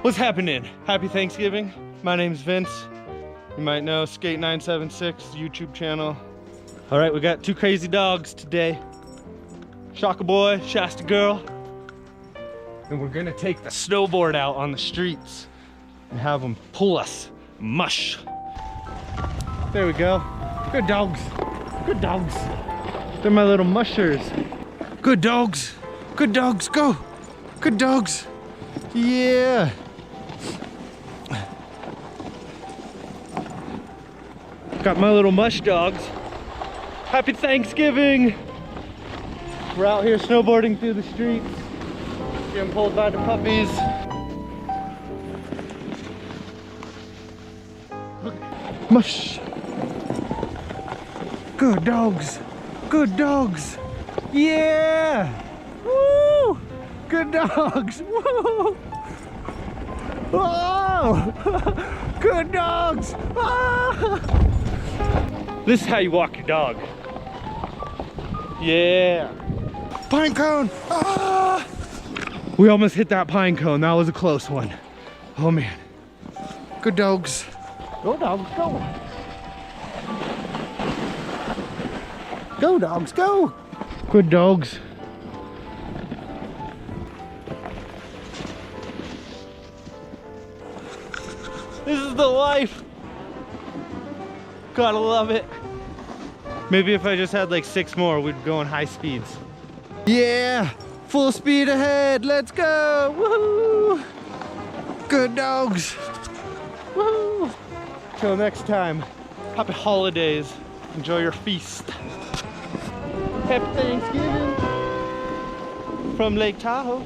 What's happening? Happy Thanksgiving. My name's Vince. You might know Skate976 YouTube channel. All right, we got two crazy dogs today. Shaka boy, Shasta girl. And we're gonna take the snowboard out on the streets and have them pull us. Mush. There we go. Good dogs. Good dogs. They're my little mushers. Good dogs. Good dogs, go. Good dogs. Yeah. Got my little mush dogs. Happy Thanksgiving. We're out here snowboarding through the streets, getting pulled by the puppies. Mush. Good dogs. Good dogs. Yeah. Woo. Good dogs. Woo. Oh. Good dogs. Ah. This is how you walk your dog. Yeah. Pine cone. Ah. We almost hit that pine cone. That was a close one. Oh man. Good dogs. Go dogs, go. Go dogs, go. Good dogs. This is the life. Gotta love it. Maybe if I just had like 6 more, we'd go on high speeds. Yeah, full speed ahead. Let's go. Woohoo. Good dogs. Woohoo. Till next time, happy holidays. Enjoy your feast. Happy Thanksgiving from Lake Tahoe.